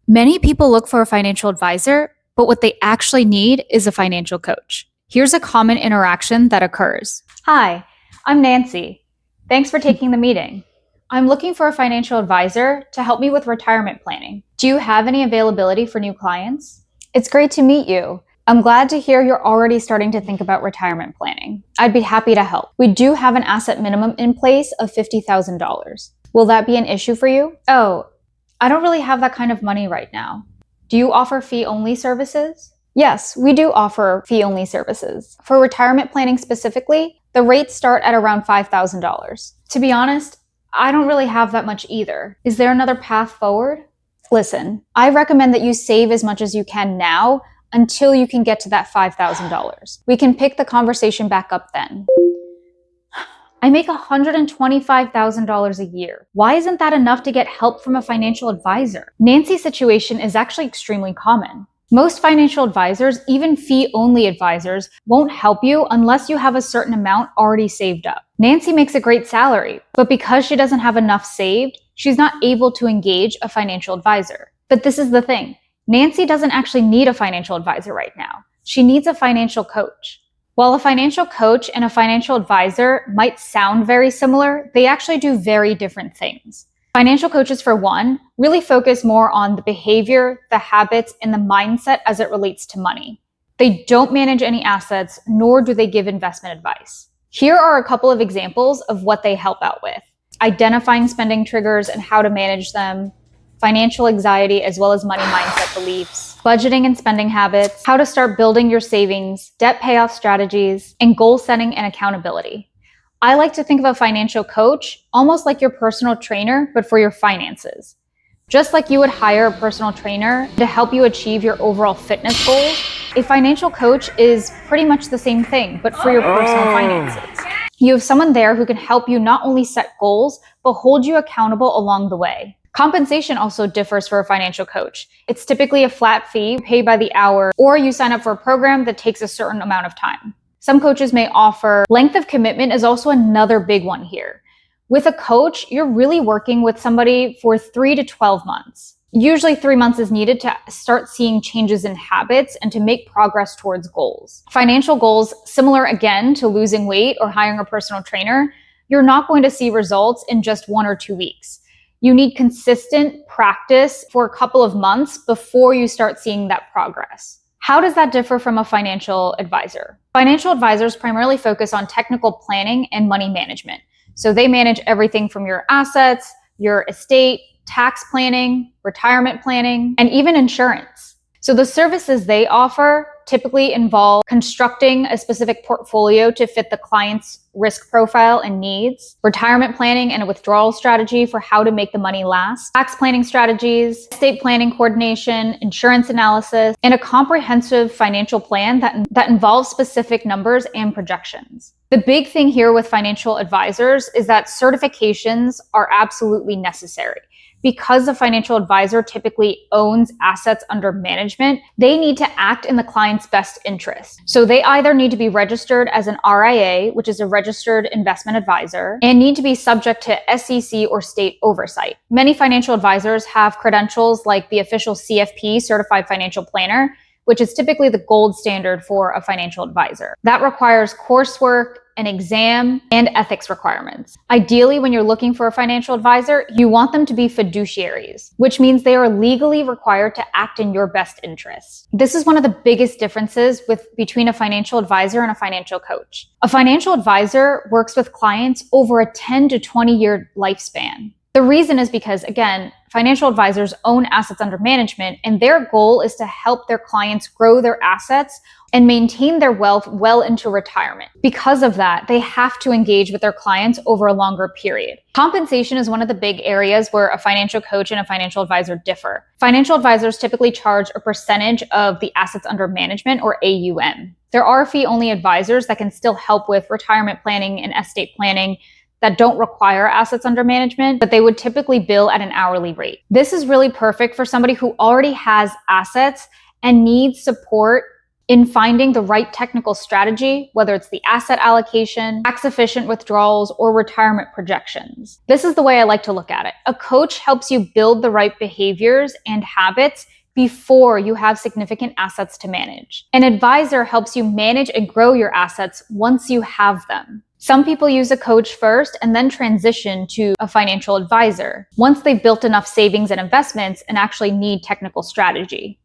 Many people look for a financial advisor, but what they actually need is a financial coach. Here's a common interaction that occurs. Hi, I'm Nancy. Thanks for taking the meeting. I'm looking for a financial advisor to help me with retirement planning. Do you have any availability for new clients? It's great to meet you. I'm glad to hear you're already starting to think about retirement planning. I'd be happy to help. We do have an asset minimum in place of $50,000. Will that be an issue for you? Oh, I don't really have that kind of money right now. Do you offer fee-only services? Yes, we do offer fee-only services. For retirement planning specifically, the rates start at around $5,000. To be honest, I don't really have that much either. Is there another path forward? Listen, I recommend that you save as much as you can now until you can get to that $5,000. We can pick the conversation back up then. I make $125,000 a year. Why isn't that enough to get help from a financial advisor? Nancy's situation is actually extremely common. Most financial advisors, even fee-only advisors, won't help you unless you have a certain amount already saved up. Nancy makes a great salary, but because she doesn't have enough saved, she's not able to engage a financial advisor. But this is the thing. Nancy doesn't actually need a financial advisor right now. She needs a financial coach. While a financial coach and a financial advisor might sound very similar, they actually do very different things. Financial coaches, for one, really focus more on the behavior, the habits, and the mindset as it relates to money. They don't manage any assets, nor do they give investment advice. Here are a couple of examples of what they help out with: identifying spending triggers and how to manage them, financial anxiety as well as money mindset beliefs, budgeting and spending habits, how to start building your savings, debt payoff strategies, and goal setting and accountability. I like to think of a financial coach almost like your personal trainer, but for your finances. Just like you would hire a personal trainer to help you achieve your overall fitness goals, a financial coach is pretty much the same thing, but for your personal finances. You have someone there who can help you not only set goals, but hold you accountable along the way. Compensation also differs for a financial coach. It's typically a flat fee paid by the hour, or you sign up for a program that takes a certain amount of time. Some coaches may offer length of commitment is also another big one here. With a coach, you're really working with somebody for 3 to 12 months. Usually 3 months is needed to start seeing changes in habits and to make progress towards goals. Financial goals, similar again to losing weight or hiring a personal trainer, you're not going to see results in just 1 or 2 weeks. You need consistent practice for a couple of months before you start seeing that progress. How does that differ from a financial advisor? Financial advisors primarily focus on technical planning and money management. So they manage everything from your assets, your estate, tax planning, retirement planning, and even insurance. So the services they offer typically involve constructing a specific portfolio to fit the client's risk profile and needs, retirement planning and a withdrawal strategy for how to make the money last, tax planning strategies, estate planning coordination, insurance analysis, and a comprehensive financial plan that involves specific numbers and projections. The big thing here with financial advisors is that certifications are absolutely necessary. Because a financial advisor typically owns assets under management, they need to act in the client's best interest. So they either need to be registered as an RIA, which is a registered investment advisor, and need to be subject to SEC or state oversight. Many financial advisors have credentials like the official CFP, Certified Financial Planner, which is typically the gold standard for a financial advisor. That requires coursework, an exam, and ethics requirements. Ideally, when you're looking for a financial advisor, you want them to be fiduciaries, which means they are legally required to act in your best interests. This is one of the biggest differences between a financial advisor and a financial coach. A financial advisor works with clients over a 10 to 20-year lifespan. The reason is because, again, financial advisors own assets under management, and their goal is to help their clients grow their assets and maintain their wealth well into retirement. Because of that, they have to engage with their clients over a longer period. Compensation is one of the big areas where a financial coach and a financial advisor differ. Financial advisors typically charge a percentage of the assets under management, or AUM. There are fee-only advisors that can still help with retirement planning and estate planning that don't require assets under management, but they would typically bill at an hourly rate. This is really perfect for somebody who already has assets and needs support in finding the right technical strategy, whether it's the asset allocation, tax-efficient withdrawals, or retirement projections. This is the way I like to look at it. A coach helps you build the right behaviors and habits before you have significant assets to manage. An advisor helps you manage and grow your assets once you have them. Some people use a coach first and then transition to a financial advisor once they've built enough savings and investments and actually need technical strategy.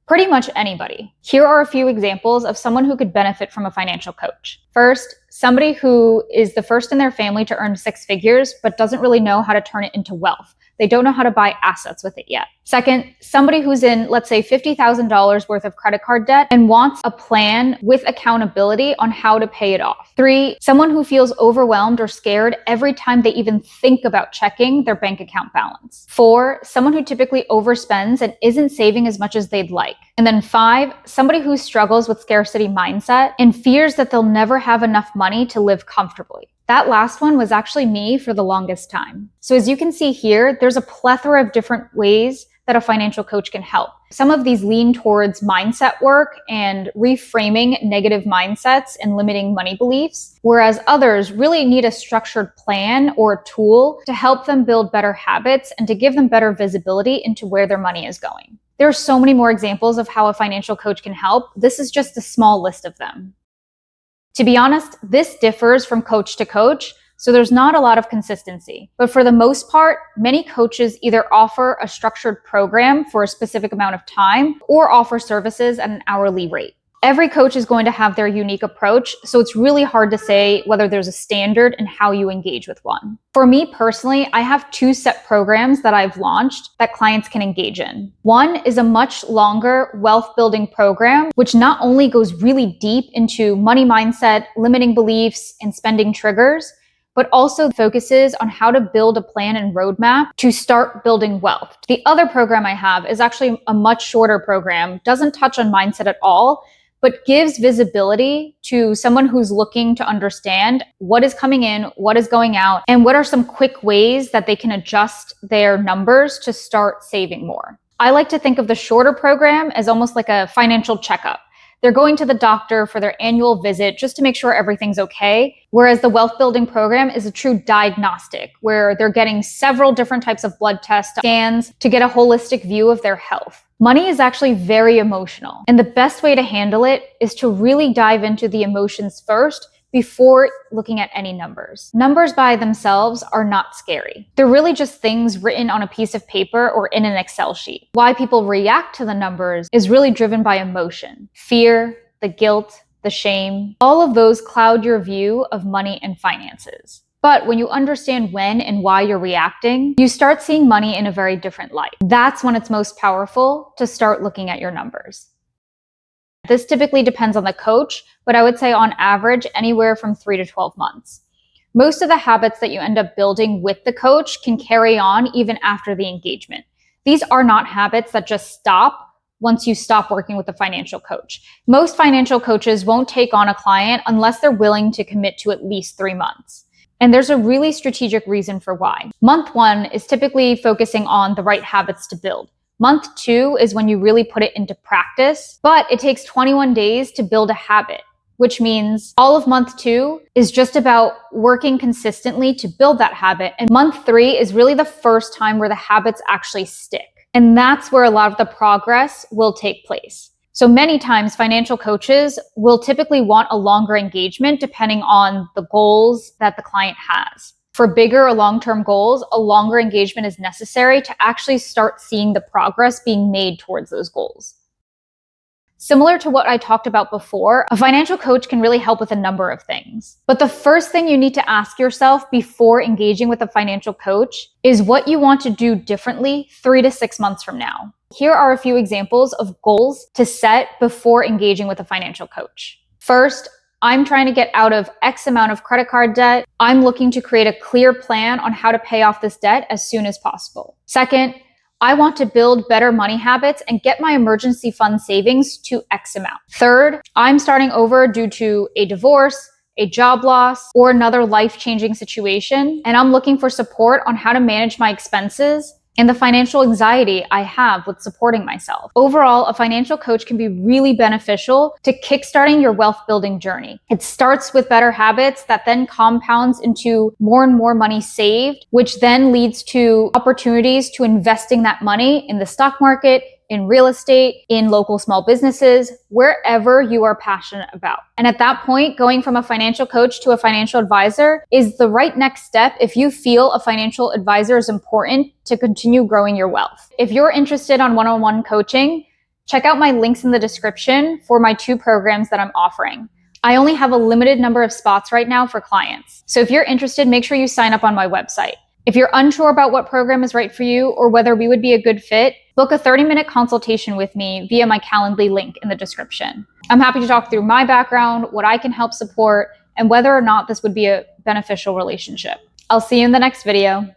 Pretty much anybody. Here are a few examples of someone who could benefit from a financial coach. First, somebody who is the first in their family to earn 6 figures but doesn't really know how to turn it into wealth. They don't know how to buy assets with it yet. Second, somebody who's in, let's say, $50,000 worth of credit card debt and wants a plan with accountability on how to pay it off. 3, someone who feels overwhelmed or scared every time they even think about checking their bank account balance. 4, someone who typically overspends and isn't saving as much as they'd like. And then 5, somebody who struggles with scarcity mindset and fears that they'll never have enough money to live comfortably. That last one was actually me for the longest time. So as you can see here, there's a plethora of different ways that a financial coach can help. Some of these lean towards mindset work and reframing negative mindsets and limiting money beliefs, whereas others really need a structured plan or a tool to help them build better habits and to give them better visibility into where their money is going. There are so many more examples of how a financial coach can help. This is just a small list of them. To be honest, this differs from coach to coach, so there's not a lot of consistency. But for the most part, many coaches either offer a structured program for a specific amount of time or offer services at an hourly rate. Every coach is going to have their unique approach, so it's really hard to say whether there's a standard in how you engage with one. For me personally, I have 2 set programs that I've launched that clients can engage in. One is a much longer wealth building program, which not only goes really deep into money mindset, limiting beliefs, and spending triggers, but also focuses on how to build a plan and roadmap to start building wealth. The other program I have is actually a much shorter program, doesn't touch on mindset at all, but gives visibility to someone who's looking to understand what is coming in, what is going out, and what are some quick ways that they can adjust their numbers to start saving more. I like to think of the shorter program as almost like a financial checkup. They're going to the doctor for their annual visit just to make sure everything's okay, whereas the wealth building program is a true diagnostic where they're getting several different types of blood tests, scans to get a holistic view of their health. Money is actually very emotional, and the best way to handle it is to really dive into the emotions first before looking at any numbers. Numbers by themselves are not scary. They're really just things written on a piece of paper or in an Excel sheet. Why people react to the numbers is really driven by emotion, fear, the guilt, the shame. All of those cloud your view of money and finances. But when you understand when and why you're reacting, you start seeing money in a very different light. That's when it's most powerful to start looking at your numbers. This typically depends on the coach, but I would say on average, anywhere from 3 to 12 months. Most of the habits that you end up building with the coach can carry on even after the engagement. These are not habits that just stop once you stop working with a financial coach. Most financial coaches won't take on a client unless they're willing to commit to at least 3 months. And there's a really strategic reason for why. Month 1 is typically focusing on the right habits to build. Month 2 is when you really put it into practice, but it takes 21 days to build a habit, which means all of month 2 is just about working consistently to build that habit. And month 3 is really the first time where the habits actually stick. And that's where a lot of the progress will take place. So many times financial coaches will typically want a longer engagement depending on the goals that the client has. For bigger or long-term goals, a longer engagement is necessary to actually start seeing the progress being made towards those goals. Similar to what I talked about before, a financial coach can really help with a number of things. But the first thing you need to ask yourself before engaging with a financial coach is what you want to do differently 3 to 6 months from now. Here are a few examples of goals to set before engaging with a financial coach. First, I'm trying to get out of X amount of credit card debt. I'm looking to create a clear plan on how to pay off this debt as soon as possible. Second, I want to build better money habits and get my emergency fund savings to X amount. Third, I'm starting over due to a divorce, a job loss, or another life-changing situation, and I'm looking for support on how to manage my expenses and the financial anxiety I have with supporting myself. Overall, a financial coach can be really beneficial to kickstarting your wealth building journey. It starts with better habits that then compounds into more and more money saved, which then leads to opportunities to investing that money in the stock market, in real estate, in local small businesses, wherever you are passionate about. And at that point, going from a financial coach to a financial advisor is the right next step if you feel a financial advisor is important to continue growing your wealth. If you're interested on one-on-one coaching, check out my links in the description for my 2 programs that I'm offering. I only have a limited number of spots right now for clients. So if you're interested, make sure you sign up on my website. If you're unsure about what program is right for you or whether we would be a good fit, book a 30-minute consultation with me via my Calendly link in the description. I'm happy to talk through my background, what I can help support, and whether or not this would be a beneficial relationship. I'll see you in the next video.